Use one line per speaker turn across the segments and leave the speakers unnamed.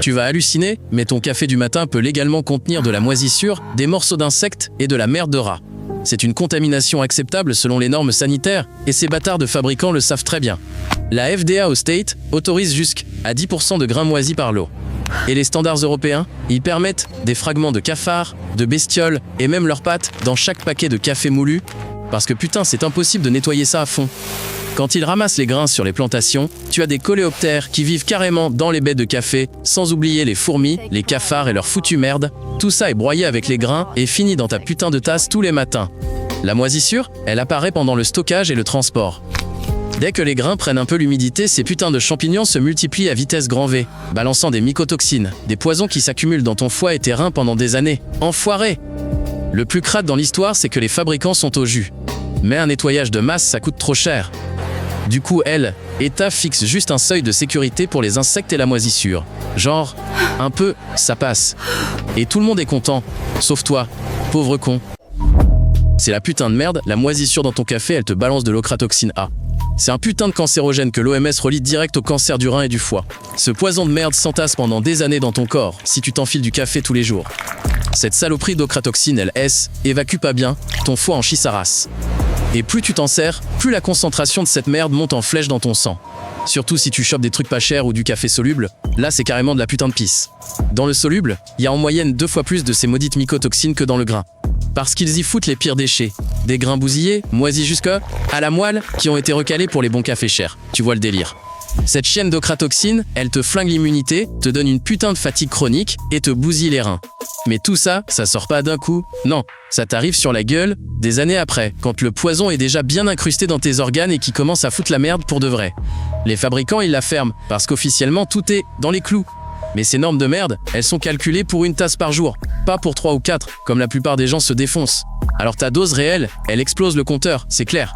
Tu vas halluciner, mais ton café du matin peut légalement contenir de la moisissure, des morceaux d'insectes et de la merde de rat. C'est une contamination acceptable selon les normes sanitaires, et ces bâtards de fabricants le savent très bien. La FDA au State autorise jusqu'à 10% de grains moisis par l'eau. Et les standards européens, ils permettent des fragments de cafards, de bestioles et même leurs pattes dans chaque paquet de café moulu, parce que putain, c'est impossible de nettoyer ça à fond. Quand ils ramassent les grains sur les plantations, tu as des coléoptères qui vivent carrément dans les baies de café, sans oublier les fourmis, les cafards et leur foutue merde. Tout ça est broyé avec les grains et fini dans ta putain de tasse tous les matins. La moisissure, elle apparaît pendant le stockage et le transport. Dès que les grains prennent un peu l'humidité, ces putains de champignons se multiplient à vitesse grand V, balançant des mycotoxines, des poisons qui s'accumulent dans ton foie et tes reins pendant des années. Enfoiré! Le plus crade dans l'histoire, c'est que les fabricants sont au jus. Mais un nettoyage de masse, ça coûte trop cher. Du coup, État fixe juste un seuil de sécurité pour les insectes et la moisissure. Genre, un peu, ça passe. Et tout le monde est content, sauf toi, pauvre con. C'est la putain de merde, la moisissure dans ton café, elle te balance de l'ochratoxine A. C'est un putain de cancérogène que l'OMS relie direct au cancer du rein et du foie. Ce poison de merde s'entasse pendant des années dans ton corps, si tu t'enfiles du café tous les jours. Cette saloperie d'ochratoxine, évacue pas bien, ton foie en chie sa race. Et plus tu t'en sers, plus la concentration de cette merde monte en flèche dans ton sang. Surtout si tu chopes des trucs pas chers ou du café soluble, là c'est carrément de la putain de pisse. Dans le soluble, il y a en moyenne 2 fois plus de ces maudites mycotoxines que dans le grain. Parce qu'ils y foutent les pires déchets. Des grains bousillés, moisis jusqu'à la moelle, qui ont été recalés pour les bons cafés chers. Tu vois le délire. Cette chienne d'ochratoxine, elle te flingue l'immunité, te donne une putain de fatigue chronique et te bousille les reins. Mais tout ça, ça sort pas d'un coup. Non, ça t'arrive sur la gueule des années après, quand le poison est déjà bien incrusté dans tes organes et qui commence à foutre la merde pour de vrai. Les fabricants, ils la ferment, parce qu'officiellement, tout est dans les clous. Mais ces normes de merde, elles sont calculées pour une tasse par jour, pas pour 3 ou 4, comme la plupart des gens se défoncent. Alors ta dose réelle, elle explose le compteur, c'est clair.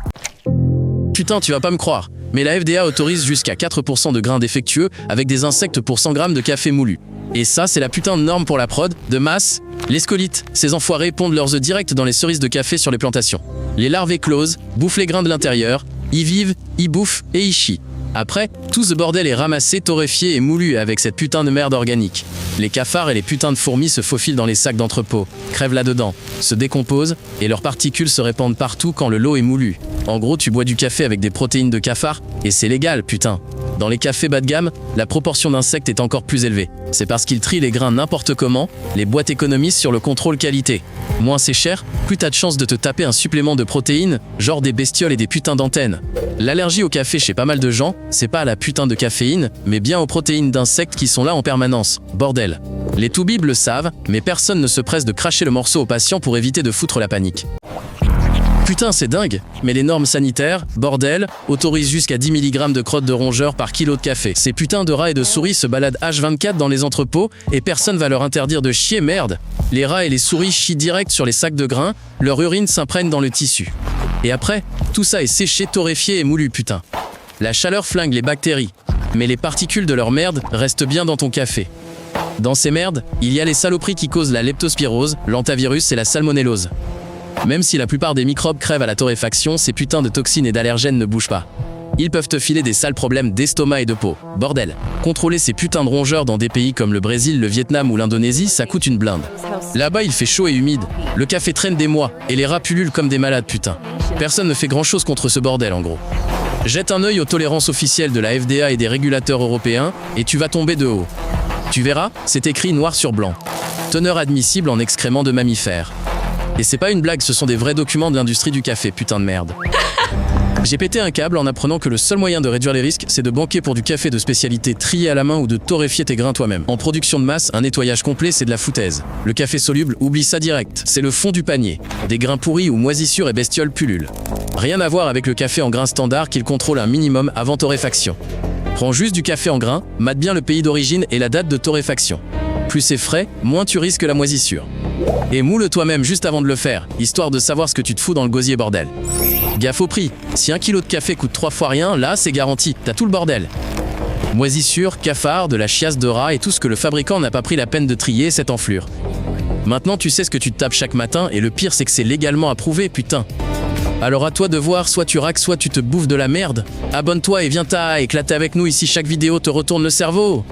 Putain, tu vas pas me croire, mais la FDA autorise jusqu'à 4% de grains défectueux avec des insectes pour 100 grammes de café moulu. Et ça, c'est la putain de norme pour la prod, de masse. Les scolites, ces enfoirés pondent leurs œufs directs dans les cerises de café sur les plantations. Les larves éclosent, bouffent les grains de l'intérieur, y vivent, y bouffent et y chient. Après, tout ce bordel est ramassé, torréfié et moulu avec cette putain de merde organique. Les cafards et les putains de fourmis se faufilent dans les sacs d'entrepôt, crèvent là-dedans, se décomposent et leurs particules se répandent partout quand le lot est moulu. En gros, tu bois du café avec des protéines de cafard et c'est légal, putain. Dans les cafés bas de gamme, la proportion d'insectes est encore plus élevée. C'est parce qu'ils trient les grains n'importe comment, les boîtes économisent sur le contrôle qualité. Moins c'est cher, plus t'as de chances de te taper un supplément de protéines, genre des bestioles et des putains d'antennes. L'allergie au café chez pas mal de gens, c'est pas à la putain de caféine, mais bien aux protéines d'insectes qui sont là en permanence. Bordel. Les toubibs le savent, mais personne ne se presse de cracher le morceau au patient pour éviter de foutre la panique. Putain, c'est dingue, mais les normes sanitaires, bordel, autorisent jusqu'à 10 mg de crotte de rongeur par kilo de café. Ces putains de rats et de souris se baladent H24 dans les entrepôts et personne va leur interdire de chier, merde. Les rats et les souris chient direct sur les sacs de grains, leur urine s'imprègne dans le tissu. Et après, tout ça est séché, torréfié et moulu, putain. La chaleur flingue les bactéries, mais les particules de leur merde restent bien dans ton café. Dans ces merdes, il y a les saloperies qui causent la leptospirose, l'antavirus et la salmonellose. Même si la plupart des microbes crèvent à la torréfaction, ces putains de toxines et d'allergènes ne bougent pas. Ils peuvent te filer des sales problèmes d'estomac et de peau. Bordel. Contrôler ces putains de rongeurs dans des pays comme le Brésil, le Vietnam ou l'Indonésie, ça coûte une blinde. Là-bas, il fait chaud et humide. Le café traîne des mois et les rats pullulent comme des malades, putain. Personne ne fait grand-chose contre ce bordel, en gros. Jette un œil aux tolérances officielles de la FDA et des régulateurs européens et tu vas tomber de haut. Tu verras, c'est écrit noir sur blanc. Teneur admissible en excréments de mammifères. Et c'est pas une blague, ce sont des vrais documents de l'industrie du café, putain de merde. J'ai pété un câble en apprenant que le seul moyen de réduire les risques, c'est de banquer pour du café de spécialité trié à la main ou de torréfier tes grains toi-même. En production de masse, un nettoyage complet, c'est de la foutaise. Le café soluble, oublie ça direct. C'est le fond du panier. Des grains pourris ou moisissures et bestioles pullulent. Rien à voir avec le café en grains standard qu'il contrôle un minimum avant torréfaction. Prends juste du café en grains, mate bien le pays d'origine et la date de torréfaction. Plus c'est frais, moins tu risques la moisissure. Et moule toi-même juste avant de le faire, histoire de savoir ce que tu te fous dans le gosier, bordel. Gaffe au prix, si 1 kilo de café coûte 3 fois rien, là c'est garanti, t'as tout le bordel. Moisissure, cafard, de la chiasse de rat et tout ce que le fabricant n'a pas pris la peine de trier, cette enflure. Maintenant tu sais ce que tu te tapes chaque matin et le pire c'est que c'est légalement approuvé, putain. Alors à toi de voir, soit tu raques, soit tu te bouffes de la merde. Abonne-toi et viens éclater avec nous ici, chaque vidéo te retourne le cerveau.